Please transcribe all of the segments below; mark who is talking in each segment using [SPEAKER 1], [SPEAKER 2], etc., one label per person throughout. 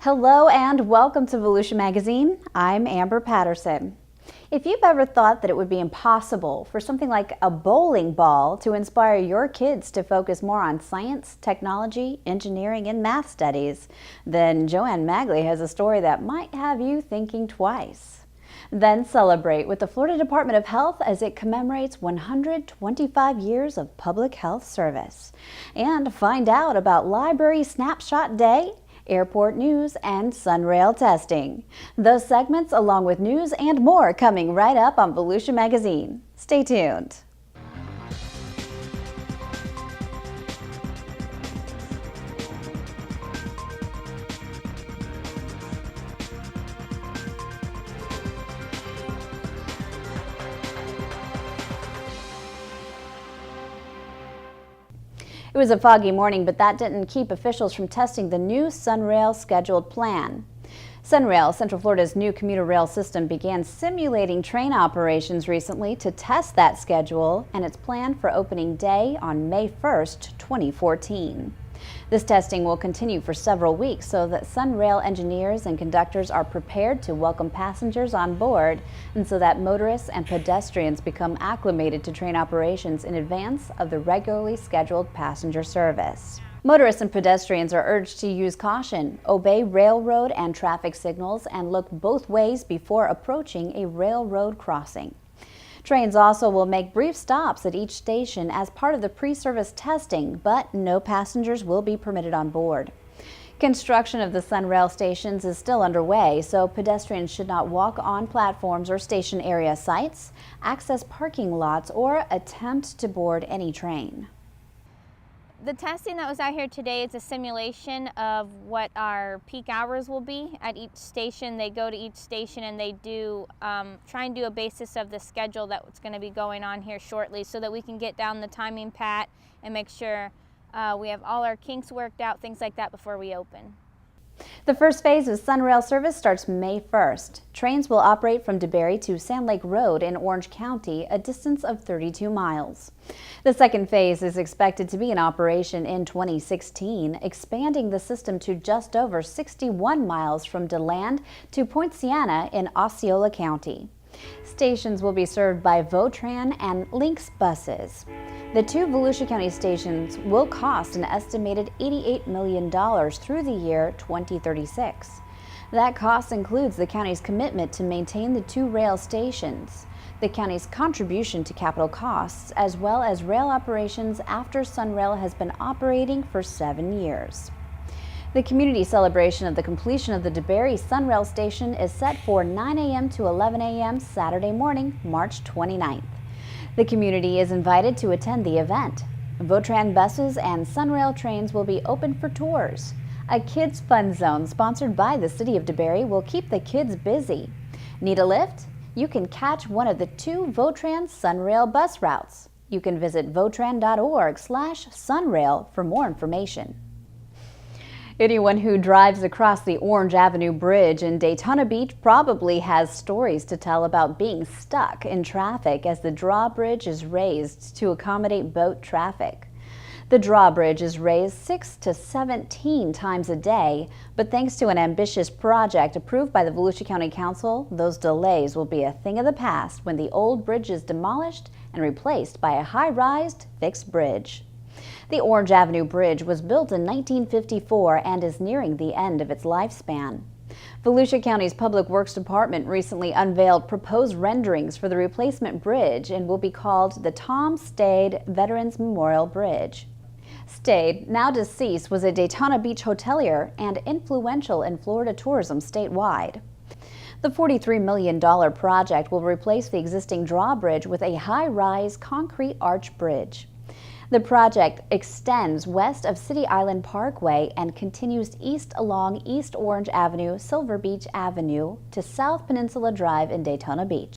[SPEAKER 1] Hello and welcome to Volusia Magazine. I'm Amber Patterson. If you've ever thought that it would be impossible for something like a bowling ball to inspire your kids to focus more on science, technology, engineering, and math studies, then Joanne Magley has a story that might have you thinking twice. Then celebrate with the Florida Department of Health as it commemorates 125 years of public health service. And find out about Library Snapshot Day, airport news, and SunRail testing. Those segments, along with news and more, coming right up on Volusia Magazine. Stay tuned. It was a foggy morning, but that didn't keep officials from testing the new SunRail scheduled plan. SunRail, Central Florida's new commuter rail system, began simulating train operations recently to test that schedule, and it's planned for opening day on May 1st, 2014. This testing will continue for several weeks so that SunRail engineers and conductors are prepared to welcome passengers on board, and so that motorists and pedestrians become acclimated to train operations in advance of the regularly scheduled passenger service. Motorists and pedestrians are urged to use caution, obey railroad and traffic signals, and look both ways before approaching a railroad crossing. Trains also will make brief stops at each station as part of the pre-service testing, but no passengers will be permitted on board. Construction of the SunRail stations is still underway, so pedestrians should not walk on platforms or station area sites, access parking lots, or attempt to board any train.
[SPEAKER 2] The testing that was out here today is a simulation of what our peak hours will be at each station. They go to each station and they do try and do a basis of the schedule that's going to be going on here shortly, so that we can get down the timing pat and make sure we have all our kinks worked out, things like that, before we open.
[SPEAKER 1] The first phase of SunRail service starts May 1st. Trains will operate from DeBerry to Sand Lake Road in Orange County, a distance of 32 miles. The second phase is expected to be in operation in 2016, expanding the system to just over 61 miles from DeLand to Point Siena in Osceola County. Stations will be served by Votran and Lynx buses. The two Volusia County stations will cost an estimated $88 million through the year 2036. That cost includes the county's commitment to maintain the two rail stations, the county's contribution to capital costs, as well as rail operations after SunRail has been operating for 7 years. The community celebration of the completion of the DeBerry SunRail station is set for 9 a.m. to 11 a.m. Saturday morning, March 29th. The community is invited to attend the event. Votran buses and SunRail trains will be open for tours. A kids' fun zone sponsored by the City of DeBerry will keep the kids busy. Need a lift? You can catch one of the two Votran SunRail bus routes. You can visit votran.org/sunrail for more information. Anyone who drives across the Orange Avenue Bridge in Daytona Beach probably has stories to tell about being stuck in traffic as the drawbridge is raised to accommodate boat traffic. The drawbridge is raised 6 to 17 times a day, but thanks to an ambitious project approved by the Volusia County Council, those delays will be a thing of the past when the old bridge is demolished and replaced by a high-rise fixed bridge. The Orange Avenue Bridge was built in 1954 and is nearing the end of its lifespan. Volusia County's Public Works Department recently unveiled proposed renderings for the replacement bridge and will be called the Tom Stade Veterans Memorial Bridge. Stade, now deceased, was a Daytona Beach hotelier and influential in Florida tourism statewide. The $43 million project will replace the existing drawbridge with a high-rise concrete arch bridge. The project extends west of City Island Parkway and continues east along East Orange Avenue, Silver Beach Avenue to South Peninsula Drive in Daytona Beach.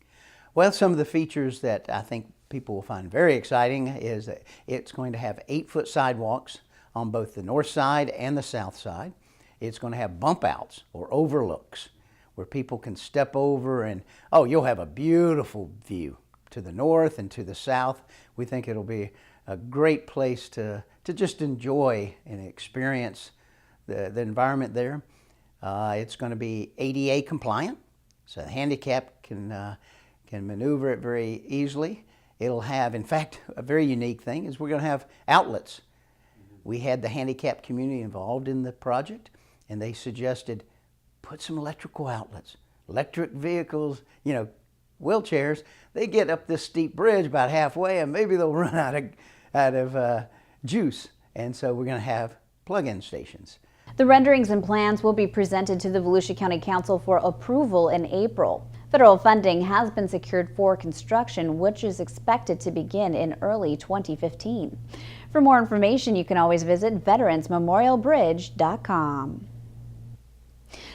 [SPEAKER 3] Well, some of the features that I think people will find very exciting is that it's going to have 8-foot sidewalks on both the north side and the south side. It's going to have bump outs or overlooks where people can step over and, oh, you'll have a beautiful view to the north and to the south. We think it'll be a great place to just enjoy and experience the environment there. It's going to be ADA compliant, so the handicap can maneuver it very easily. It'll have, in fact, a very unique thing is we're going to have outlets. We had the handicapped community involved in the project, and they suggested put some electrical outlets. Electric vehicles, you know, wheelchairs, they get up this steep bridge about halfway and maybe they'll run out of juice. And so we're going to have plug-in stations.
[SPEAKER 1] The renderings and plans will be presented to the Volusia County Council for approval in April. Federal funding has been secured for construction, which is expected to begin in early 2015. For more information, you can always visit veteransmemorialbridge.com.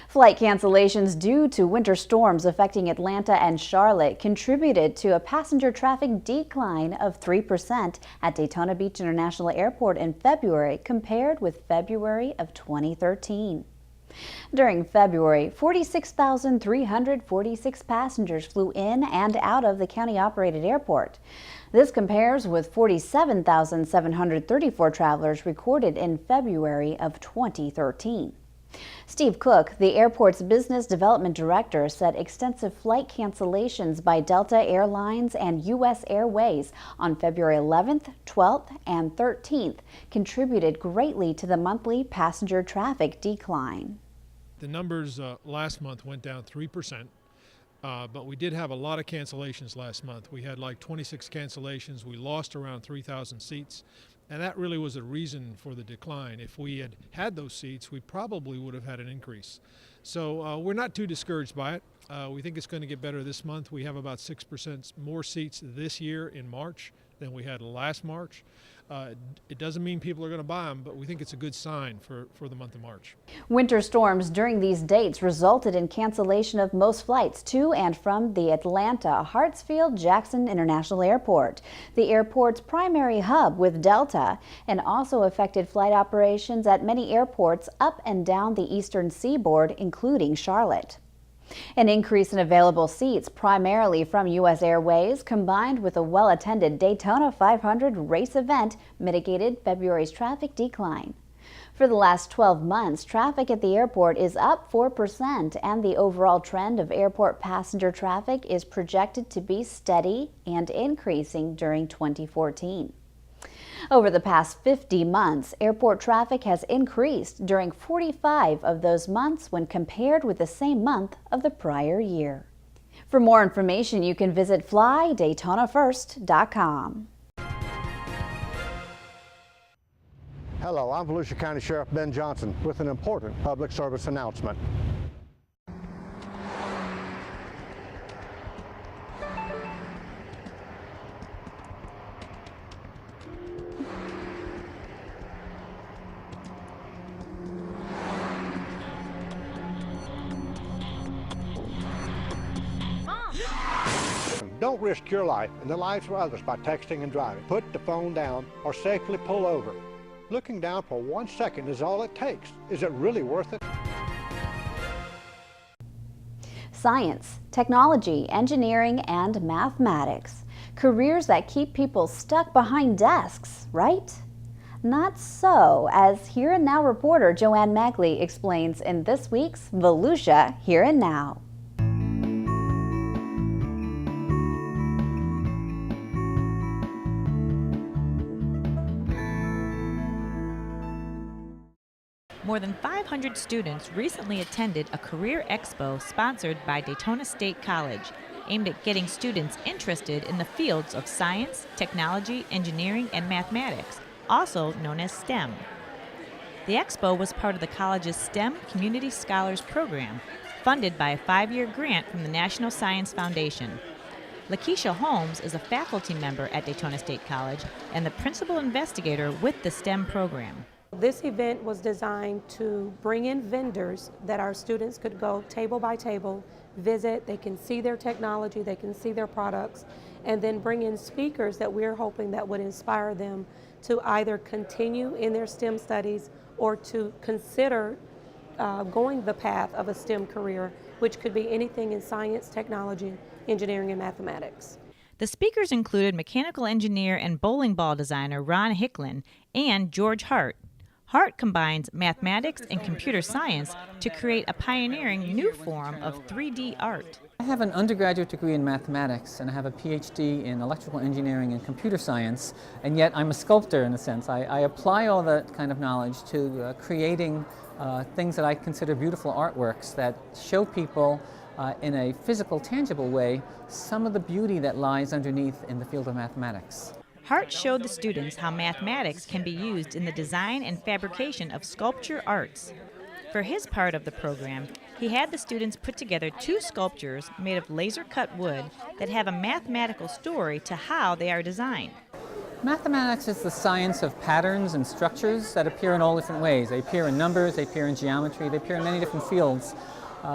[SPEAKER 1] Flight cancellations due to winter storms affecting Atlanta and Charlotte contributed to a passenger traffic decline of 3% at Daytona Beach International Airport in February compared with February of 2013. During February, 46,346 passengers flew in and out of the county-operated airport. This compares with 47,734 travelers recorded in February of 2013. Steve Cook, the airport's business development director, said extensive flight cancellations by Delta Airlines and U.S. Airways on February 11th, 12th, and 13th contributed greatly to the monthly passenger traffic decline.
[SPEAKER 4] The numbers last month went down 3%, but we did have a lot of cancellations last month. We had like 26 cancellations. We lost around 3,000 seats. And that really was a reason for the decline. If we had had those seats, we probably would have had an increase. So we're not too discouraged by it. We think it's going to get better this month. We have about 6% more seats this year in March than we had last March. It doesn't mean people are going to buy them, but we think it's a good sign for the month of March.
[SPEAKER 1] Winter storms during these dates resulted in cancellation of most flights to and from the Atlanta Hartsfield-Jackson International Airport, the airport's primary hub with Delta, and also affected flight operations at many airports up and down the eastern seaboard, including Charlotte. An increase in available seats, primarily from U.S. Airways, combined with a well-attended Daytona 500 race event, mitigated February's traffic decline. For the last 12 months, traffic at the airport is up 4%, and the overall trend of airport passenger traffic is projected to be steady and increasing during 2014. Over the past 50 months, airport traffic has increased during 45 of those months when compared with the same month of the prior year. For more information, you can visit flydaytonafirst.com.
[SPEAKER 5] Hello, I'm Volusia County Sheriff Ben Johnson with an important public service announcement. Don't risk your life and the lives of others by texting and driving. Put the phone down or safely pull over. Looking down for 1 second is all it takes. Is it really worth it?
[SPEAKER 1] Science, technology, engineering, and mathematics. Careers that keep people stuck behind desks, right? Not so, as Here and Now reporter Joanne Magley explains in this week's Volusia Here and Now.
[SPEAKER 6] More than 500 students recently attended a career expo sponsored by Daytona State College, aimed at getting students interested in the fields of science, technology, engineering, and mathematics, also known as STEM. The expo was part of the college's STEM Community Scholars Program, funded by a 5-year grant from the National Science Foundation. Lakeisha Holmes is a faculty member at Daytona State College and the principal investigator with the STEM program.
[SPEAKER 7] This event was designed to bring in vendors that our students could go table by table, visit, they can see their technology, they can see their products, and then bring in speakers that we're hoping that would inspire them to either continue in their STEM studies or to consider going the path of a STEM career, which could be anything in science, technology, engineering, and mathematics.
[SPEAKER 6] The speakers included mechanical engineer and bowling ball designer Ron Hicklin and George Hart. Hart combines mathematics and computer science to create a pioneering new form of 3D art.
[SPEAKER 8] I have an undergraduate degree in mathematics and I have a PhD in electrical engineering and computer science, and yet I'm a sculptor in a sense. I apply all that kind of knowledge to creating things that I consider beautiful artworks that show people in a physical, tangible way some of the beauty that lies underneath in the field of mathematics.
[SPEAKER 6] Hart showed the students how mathematics can be used in the design and fabrication of sculpture arts. For his part of the program, he had the students put together 2 sculptures made of laser-cut wood that have a mathematical story to how they are designed.
[SPEAKER 8] Mathematics is the science of patterns and structures that appear in all different ways. They appear in numbers, they appear in geometry, they appear in many different fields.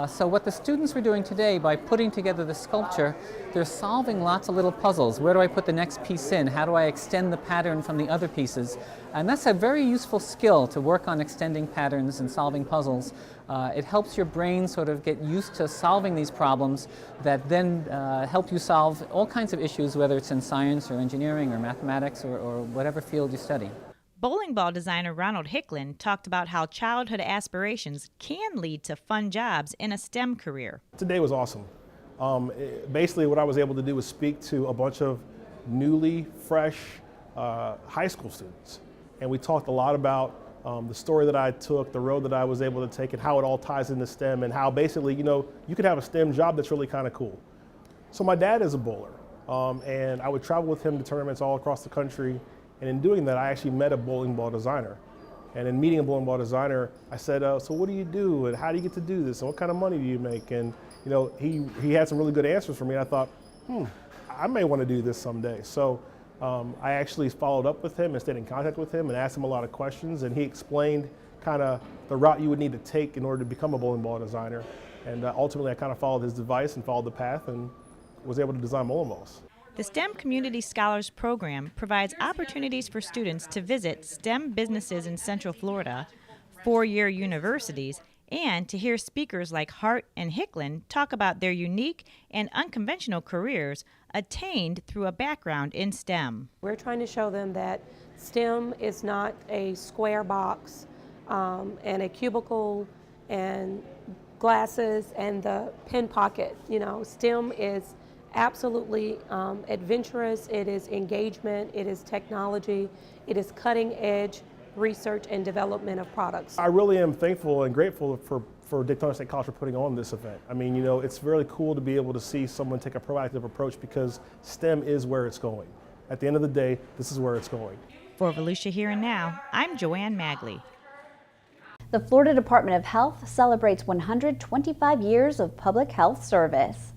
[SPEAKER 8] So what the students were doing today, by putting together the sculpture, they're solving lots of little puzzles. Where do I put the next piece in? How do I extend the pattern from the other pieces? And that's a very useful skill, to work on extending patterns and solving puzzles. It helps your brain sort of get used to solving these problems that then help you solve all kinds of issues, whether it's in science or engineering or mathematics or whatever field you study.
[SPEAKER 6] Bowling ball designer Ronald Hicklin talked about how childhood aspirations can lead to fun jobs in a STEM career.
[SPEAKER 9] Today was awesome. Basically what I was able to do was speak to a bunch of newly fresh high school students. And we talked a lot about the story that I took, the road that I was able to take, and how it all ties into STEM, and how basically, you know, you could have a STEM job that's really kind of cool. So my dad is a bowler, and I would travel with him to tournaments all across the country. And in doing that, I actually met a bowling ball designer. And in meeting a bowling ball designer, I said, so what do you do? And how do you get to do this? And what kind of money do you make? And you know, he had some really good answers for me. And I thought, I may want to do this someday. So I actually followed up with him and stayed in contact with him and asked him a lot of questions. And he explained kind of the route you would need to take in order to become a bowling ball designer. And ultimately, I kind of followed his advice and followed the path and was able to design bowling balls.
[SPEAKER 6] The STEM Community Scholars Program provides opportunities for students to visit STEM businesses in Central Florida, 4-year universities, and to hear speakers like Hart and Hicklin talk about their unique and unconventional careers attained through a background in STEM.
[SPEAKER 7] We're trying to show them that STEM is not a square box and a cubicle and glasses and the pen pocket. You know, STEM is absolutely adventurous, it is engagement, it is technology, it is cutting edge research and development of products.
[SPEAKER 9] I really am thankful and grateful for Daytona State College for putting on this event. I mean, you know, it's really cool to be able to see someone take a proactive approach, because STEM is where it's going. At the end of the day, this is where it's going.
[SPEAKER 6] For Volusia Here and Now, I'm Joanne Magley.
[SPEAKER 1] The Florida Department of Health celebrates 125 years of public health service.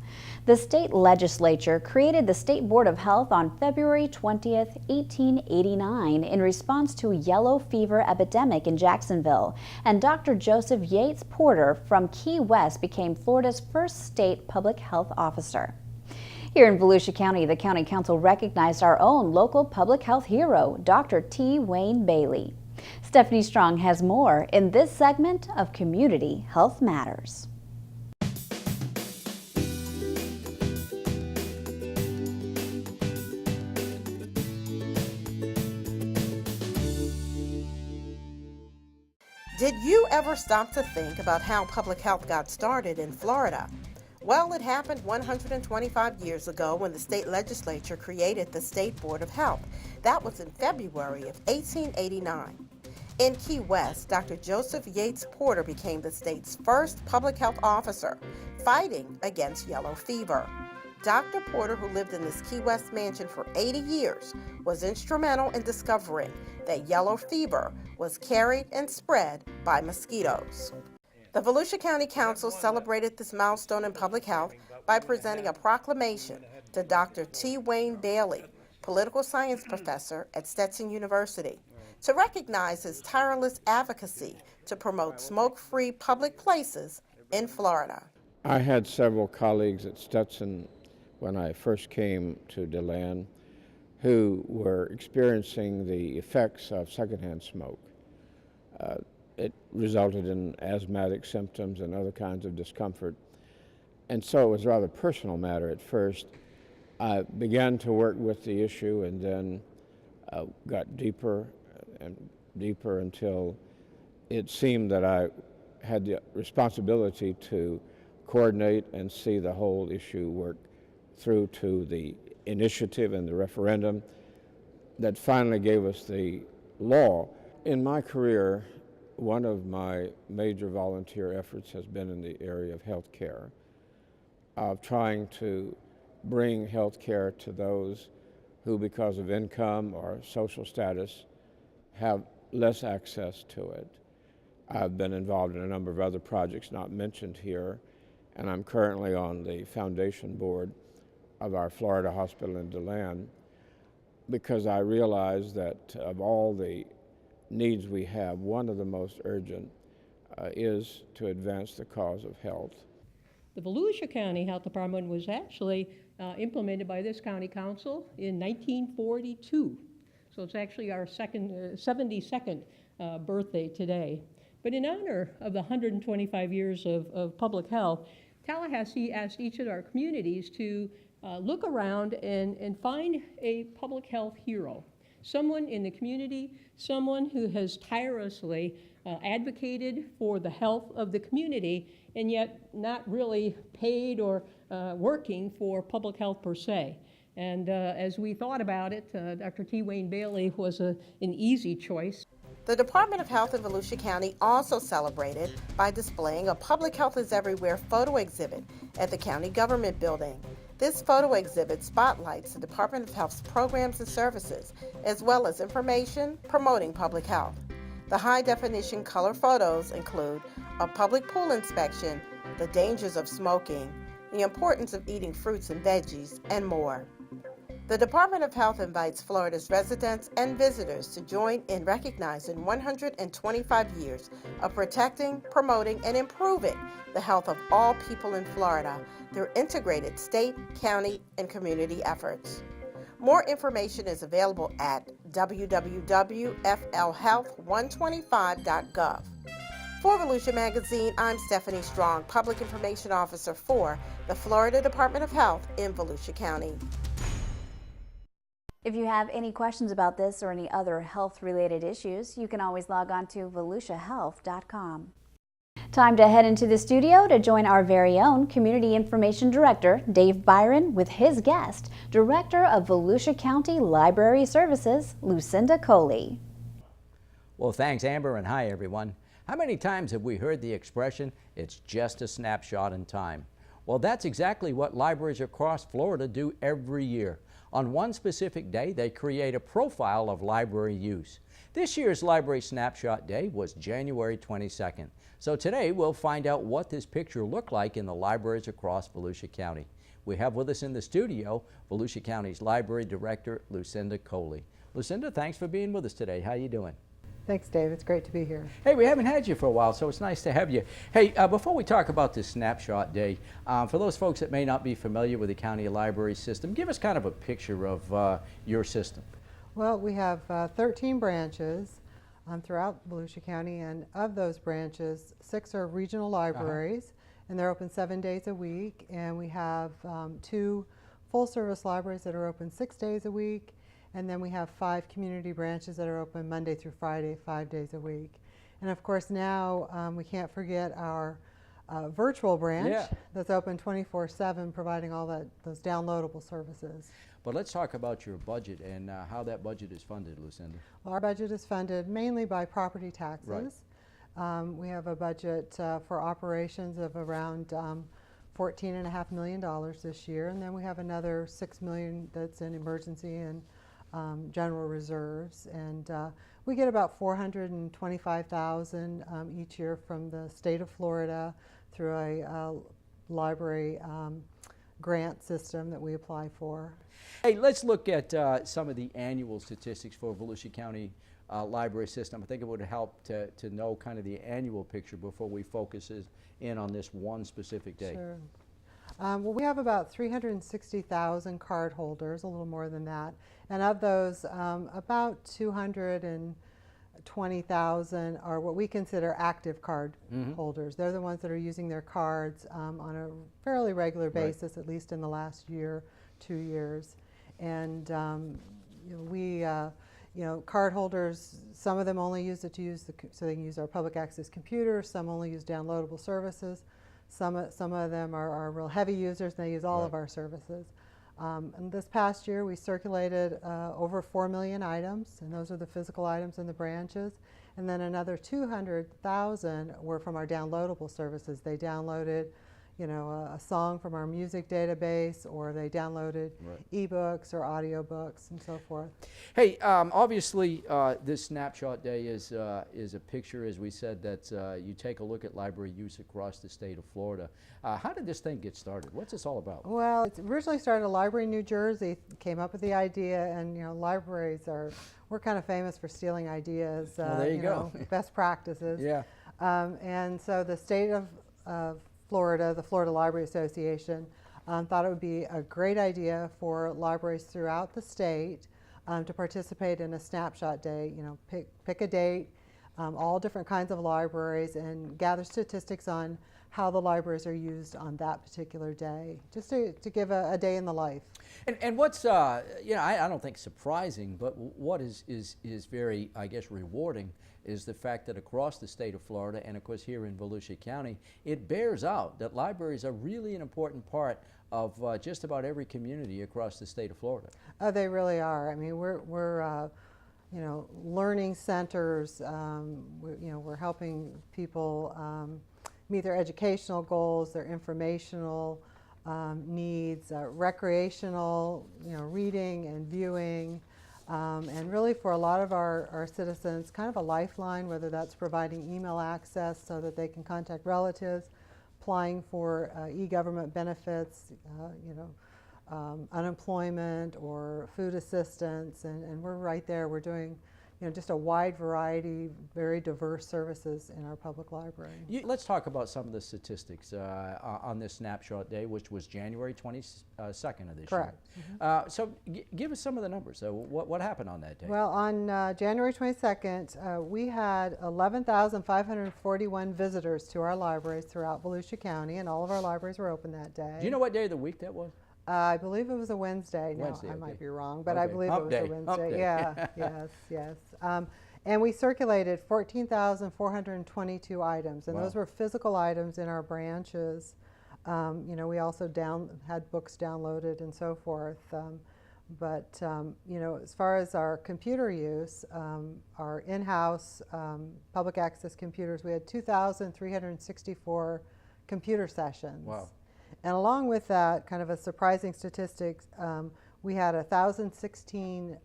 [SPEAKER 1] The state legislature created the State Board of Health on February 20th, 1889 in response to a yellow fever epidemic in Jacksonville, and Dr. Joseph Yates Porter from Key West became Florida's first state public health officer. Here in Volusia County, the County Council recognized our own local public health hero, Dr. T. Wayne Bailey. Stephanie Strong has more in this segment of Community Health Matters.
[SPEAKER 10] Did you ever stop to think about how public health got started in Florida? Well, it happened 125 years ago when the state legislature created the State Board of Health. That was in February of 1889. In Key West, Dr. Joseph Yates Porter became the state's first public health officer, fighting against yellow fever. Dr. Porter, who lived in this Key West mansion for 80 years, was instrumental in discovering that yellow fever was carried and spread by mosquitoes. The Volusia County Council celebrated this milestone in public health by presenting a proclamation to Dr. T. Wayne Bailey, political science professor at Stetson University, to recognize his tireless advocacy to promote smoke-free public places in Florida.
[SPEAKER 11] I had several colleagues at Stetson when I first came to DeLand who were experiencing the effects of secondhand smoke. It resulted in asthmatic symptoms and other kinds of discomfort. And so it was a rather personal matter at first. I began to work with the issue and then got deeper and deeper until it seemed that I had the responsibility to coordinate and see the whole issue work through to the initiative and the referendum that finally gave us the law. In my career, one of my major volunteer efforts has been in the area of health care, of trying to bring health care to those who, because of income or social status, have less access to it. I've been involved in a number of other projects not mentioned here, and I'm currently on the foundation board of our Florida hospital in DeLand, because I realize that of all the needs we have, one of the most urgent is to advance the cause of health.
[SPEAKER 12] The volusia County Health Department was actually implemented by this county council in 1942. So it's actually our 72nd birthday today. But in honor of the 125 years of public health, Tallahassee asked each of our communities to look around and find a public health hero. Someone in the community, someone who has tirelessly advocated for the health of the community and yet not really paid or working for public health per se. And as we thought about it, Dr. T. Wayne Bailey was an easy choice.
[SPEAKER 10] The Department of Health in Volusia County also celebrated by displaying a Public Health is Everywhere photo exhibit at the county government building. This photo exhibit spotlights the Department of Health's programs and services, as well as information promoting public health. The high-definition color photos include a public pool inspection, the dangers of smoking, the importance of eating fruits and veggies, and more. The Department of Health invites Florida's residents and visitors to join in recognizing 125 years of protecting, promoting, and improving the health of all people in Florida through integrated state, county, and community efforts. More information is available at www.flhealth125.gov. For Volusia Magazine, I'm Stephanie Strong, Public Information Officer for the Florida Department of Health in Volusia County.
[SPEAKER 1] If you have any questions about this or any other health-related issues, you can always log on to volusiahealth.com. Time to head into the studio to join our very own Community Information Director, Dave Byron, with his guest, Director of Volusia County Library Services, Lucinda Colee.
[SPEAKER 13] Well, thanks, Amber, and hi, everyone. How many times have we heard the expression, it's just a snapshot in time? Well, that's exactly what libraries across Florida do every year. On one specific day, they create a profile of library use. This year's Library Snapshot Day was January 22nd. So today we'll find out what this picture looked like in the libraries across Volusia County. We have with us in the studio Volusia County's Library Director, Lucinda Colee. Lucinda, thanks for being with us today. How you doing?
[SPEAKER 14] Thanks, Dave. It's great to be here.
[SPEAKER 13] Hey, we haven't had you for a while, so it's nice to have you. Hey, before we talk about this Snapshot Day, for those folks that may not be familiar with the county library system, give us kind of a picture of your system.
[SPEAKER 14] Well, we have 13 branches throughout Volusia County, and of those branches, 6 are regional libraries, and they're open 7 days a week, and we have 2 full-service libraries that are open 6 days a week, and then we have 5 community branches that are open Monday through Friday, 5 days a week. And of course now we can't forget our virtual branch that's open 24/7, providing all those downloadable services.
[SPEAKER 13] But let's talk about your budget and how that budget is funded, Lucinda.
[SPEAKER 14] Well, our budget is funded mainly by property taxes. Right. We have a budget for operations of around $14.5 million this year, and then we have another $6 million that's in emergency and general reserves, and we get about $425,000 each year from the state of Florida through a library grant system that we apply for.
[SPEAKER 13] Hey, let's look at some of the annual statistics for Volusia County library system. I think it would help to know kind of the annual picture before we focus in on this one specific day.
[SPEAKER 14] Sure. Well, we have about 360,000 card holders, a little more than that. And of those, about 220,000 are what we consider active card holders. They're the ones that are using their cards on a fairly regular basis, at least in the last year, 2 years. And you know, we you know, card holders, some of them only use it to use so they can use our public access computers, some only use downloadable services. Some of them are real heavy users and they use all of our services. And this past year we circulated over 4 million items, and those are the physical items in the branches. And then another 200,000 were from our downloadable services. They downloaded, you know, a song from our music database, or they downloaded ebooks or audiobooks and so forth.
[SPEAKER 13] Hey, obviously this Snapshot Day is a picture, as we said, that you take a look at library use across the state of Florida. How did this thing get started? What's this all about?
[SPEAKER 14] Well, it originally started a library in New Jersey, came up with the idea, and you know, libraries we're kind of famous for stealing ideas,
[SPEAKER 13] well, there you
[SPEAKER 14] know, best practices.
[SPEAKER 13] Yeah.
[SPEAKER 14] And so the state of Florida, the Florida Library Association, thought it would be a great idea for libraries throughout the state to participate in a Snapshot Day. You know, pick a date, all different kinds of libraries, and gather statistics on how the libraries are used on that particular day, just to give a day in the life.
[SPEAKER 13] And what's, you know, I don't think surprising, but what is very, I guess, rewarding is the fact that across the state of Florida, and of course here in Volusia County, it bears out that libraries are really an important part of just about every community across the state of Florida.
[SPEAKER 14] Oh, they really are. I mean, we're you know, learning centers. You know, we're helping people meet their educational goals, their informational needs, recreational, you know, reading and viewing. And really for a lot of our citizens, kind of a lifeline, whether that's providing email access so that they can contact relatives, applying for e-government benefits, you know, unemployment or food assistance, and we're right there. We're doing, you know, just a wide variety, very diverse services in our public library.
[SPEAKER 13] Let's talk about some of the statistics on this Snapshot Day, which was January 22nd of this
[SPEAKER 14] Correct.
[SPEAKER 13] year. So give us some of the numbers. What happened on that day?
[SPEAKER 14] Well, on January 22nd, we had 11,541 visitors to our libraries throughout Volusia County, and all of our libraries were open that day.
[SPEAKER 13] Do you know what day of the week that was?
[SPEAKER 14] I believe it was a Wednesday.
[SPEAKER 13] Wednesday,
[SPEAKER 14] no, I
[SPEAKER 13] okay.
[SPEAKER 14] might be wrong, but
[SPEAKER 13] Okay.
[SPEAKER 14] I believe
[SPEAKER 13] Hump
[SPEAKER 14] it was
[SPEAKER 13] day.
[SPEAKER 14] a Wednesday.
[SPEAKER 13] Hump day.
[SPEAKER 14] Yeah, yes. And we circulated 14,422 items, and
[SPEAKER 13] Wow.
[SPEAKER 14] those were physical items in our branches. You know, we also had books downloaded and so forth. But you know, as far as our computer use, our in-house public access computers, we had 2,364 computer sessions.
[SPEAKER 13] Wow.
[SPEAKER 14] And along with that, kind of a surprising statistic, we had 1,016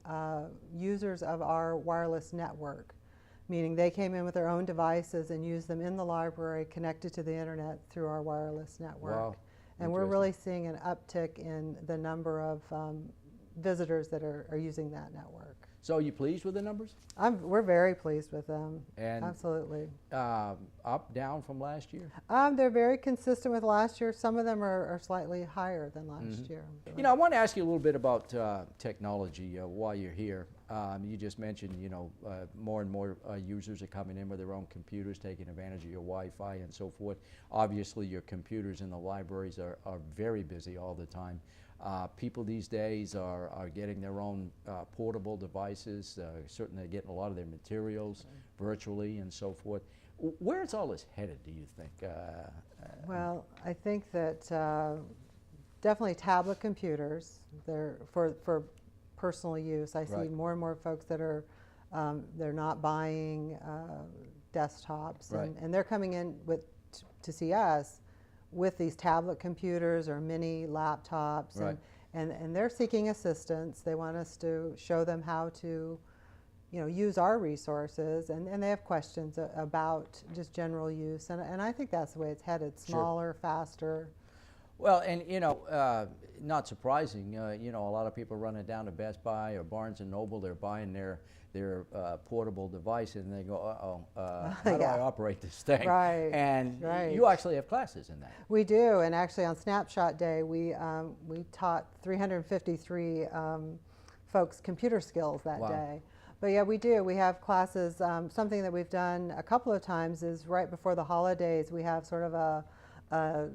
[SPEAKER 14] users of our wireless network, meaning they came in with their own devices and used them in the library, connected to the internet through our wireless network.
[SPEAKER 13] Wow.
[SPEAKER 14] And we're really seeing an uptick in the number of visitors that are using that network.
[SPEAKER 13] So are you pleased with the numbers?
[SPEAKER 14] We're very pleased with them.
[SPEAKER 13] And
[SPEAKER 14] absolutely.
[SPEAKER 13] Up, down from last year?
[SPEAKER 14] They're very consistent with last year. Some of them are slightly higher than last year.
[SPEAKER 13] You know, I want to ask you a little bit about technology while you're here. You just mentioned, you know, more and more users are coming in with their own computers, taking advantage of your Wi-Fi and so forth. Obviously, your computers in the libraries are very busy all the time. People these days are getting their own portable devices. Certainly they're getting a lot of their materials virtually and so forth. Where is all this headed, do you think?
[SPEAKER 14] Well, I think that definitely tablet computers, they're for personal use. I see more and more folks that are, they're not buying desktops, and they're coming in to see us with these tablet computers or mini laptops, and they're seeking assistance. They want us to show them how to, you know, use our resources, and they have questions about just general use, and I think that's the way it's headed, smaller, faster.
[SPEAKER 13] Well, and you know, not surprising, you know, a lot of people running down to Best Buy or Barnes & Noble, they're buying their portable device, and they go, how do I operate this thing? And you actually have classes in that.
[SPEAKER 14] We do, and actually on Snapshot Day, we taught 353 folks computer skills that day. But yeah, we do. We have classes. Something that we've done a couple of times is right before the holidays, we have sort of a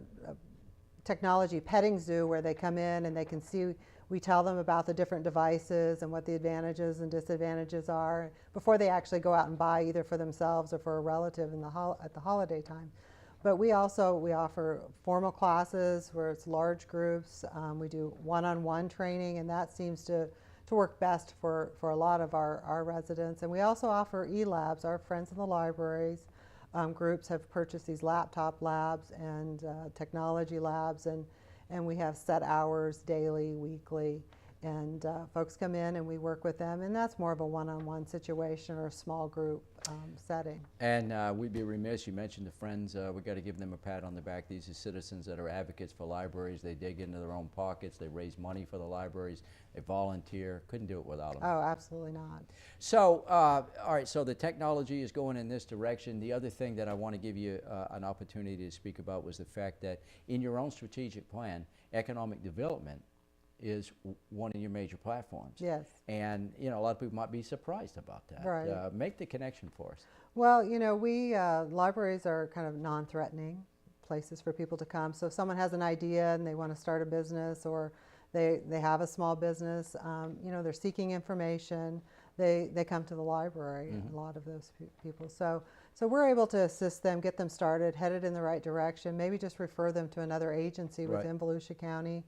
[SPEAKER 14] technology petting zoo where they come in and they can see we tell them about the different devices and what the advantages and disadvantages are before they actually go out and buy either for themselves or for a relative at the holiday time. But we offer formal classes where it's large groups. We do one-on-one training, and that seems to work best for a lot of our residents. And we also offer e-labs. Our friends in the libraries groups have purchased these laptop labs and technology labs, and we have set hours daily, weekly, and folks come in and we work with them, and that's more of a one-on-one situation or a small group setting.
[SPEAKER 13] And we'd be remiss, you mentioned the friends, we got to give them a pat on the back. These are citizens that are advocates for libraries. They dig into their own pockets, they raise money for the libraries, they volunteer. Couldn't do it without them.
[SPEAKER 14] Oh, absolutely not.
[SPEAKER 13] So, all right, so the technology is going in this direction. The other thing that I want to give you an opportunity to speak about was the fact that in your own strategic plan, economic development is one of your major platforms.
[SPEAKER 14] Yes.
[SPEAKER 13] And, you know, a lot of people might be surprised about that.
[SPEAKER 14] Right.
[SPEAKER 13] Make the connection for us.
[SPEAKER 14] Well, you know, libraries are kind of non-threatening places for people to come. So if someone has an idea and they want to start a business, or they have a small business, you know, they're seeking information, they come to the library, a lot of those people. So we're able to assist them, get them started, headed in the right direction, maybe just refer them to another agency within Volusia County.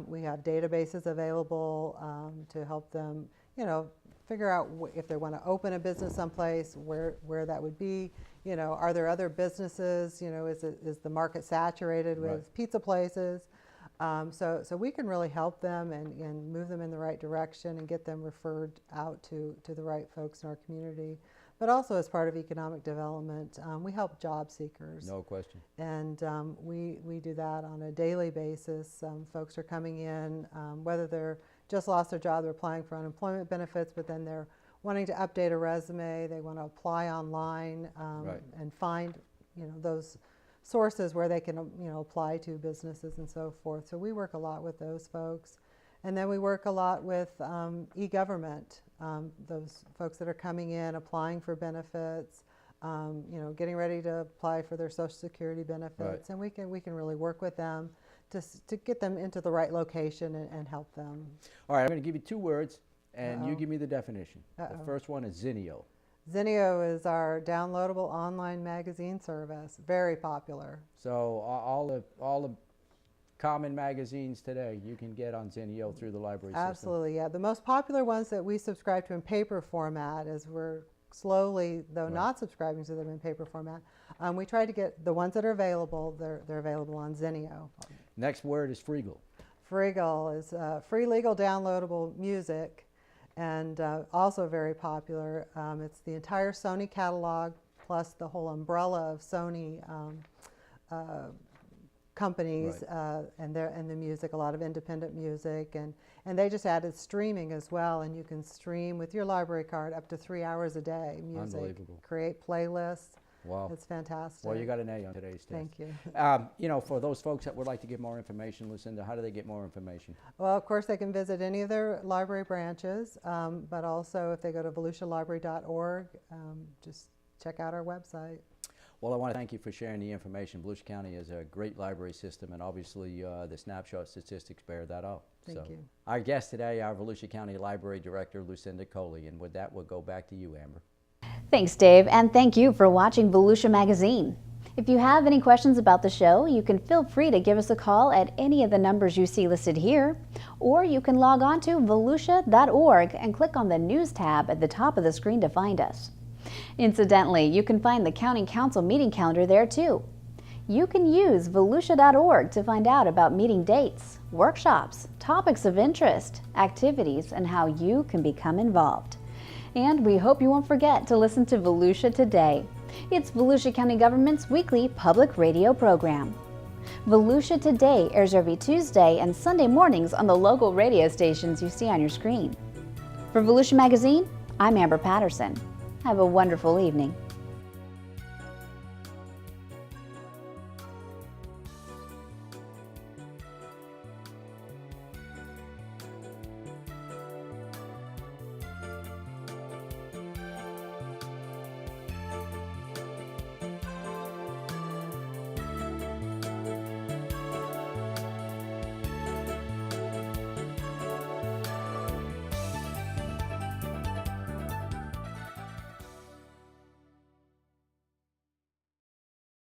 [SPEAKER 14] We have databases available to help them, you know, figure out if they want to open a business someplace, where that would be. You know, are there other businesses? You know, is the market saturated with pizza places? So we can really help them and move them in the right direction and get them referred out to the right folks in our community. But also as part of economic development, we help job seekers.
[SPEAKER 13] No question.
[SPEAKER 14] And we do that on a daily basis. Folks are coming in, whether they're just lost their job, they're applying for unemployment benefits, but then they're wanting to update a resume, they want to apply online and find, you know, those sources where they can, you know, apply to businesses and so forth. So we work a lot with those folks. And then we work a lot with e-government, those folks that are coming in, applying for benefits, you know, getting ready to apply for their Social Security benefits, and we can really work with them to get them into the right location and help them.
[SPEAKER 13] All right, I'm going to give you two words, and you give me the definition. The first one is Zinio.
[SPEAKER 14] Zinio is our downloadable online magazine service, very popular.
[SPEAKER 13] So all the common magazines today you can get on Zinio through the library system.
[SPEAKER 14] Absolutely, yeah. The most popular ones that we subscribe to in paper format, as we're slowly, though not subscribing to them in paper format, we try to get the ones that are available, they're available on Zinio.
[SPEAKER 13] Next word is Freegal.
[SPEAKER 14] Freegal is free legal downloadable music, and also very popular. It's the entire Sony catalog plus the whole umbrella of Sony companies and the music, a lot of independent music, and they just added streaming as well, and you can stream with your library card up to 3 hours a day music.
[SPEAKER 13] Unbelievable.
[SPEAKER 14] Create playlists.
[SPEAKER 13] Wow.
[SPEAKER 14] It's fantastic.
[SPEAKER 13] Well, you got an A on today's test.
[SPEAKER 14] Thank you.
[SPEAKER 13] You know, for those folks that would like to get more information, Lucinda, how do they get more information?
[SPEAKER 14] Well, of course, they can visit any of their library branches, but also if they go to volusialibrary.org, just check out our website.
[SPEAKER 13] Well, I want to thank you for sharing the information. Volusia County is a great library system, and obviously the snapshot statistics bear that out.
[SPEAKER 14] Thank you.
[SPEAKER 13] Our guest today, our Volusia County Library Director, Lucinda Colee, and with that, we'll go back to you, Amber.
[SPEAKER 1] Thanks, Dave, and thank you for watching Volusia Magazine. If you have any questions about the show, you can feel free to give us a call at any of the numbers you see listed here, or you can log on to volusia.org and click on the News tab at the top of the screen to find us. Incidentally, you can find the County Council meeting calendar there too. You can use volusia.org to find out about meeting dates, workshops, topics of interest, activities, and how you can become involved. And we hope you won't forget to listen to Volusia Today. It's Volusia County Government's weekly public radio program. Volusia Today airs every Tuesday and Sunday mornings on the local radio stations you see on your screen. For Volusia Magazine, I'm Amber Patterson. Have a wonderful evening.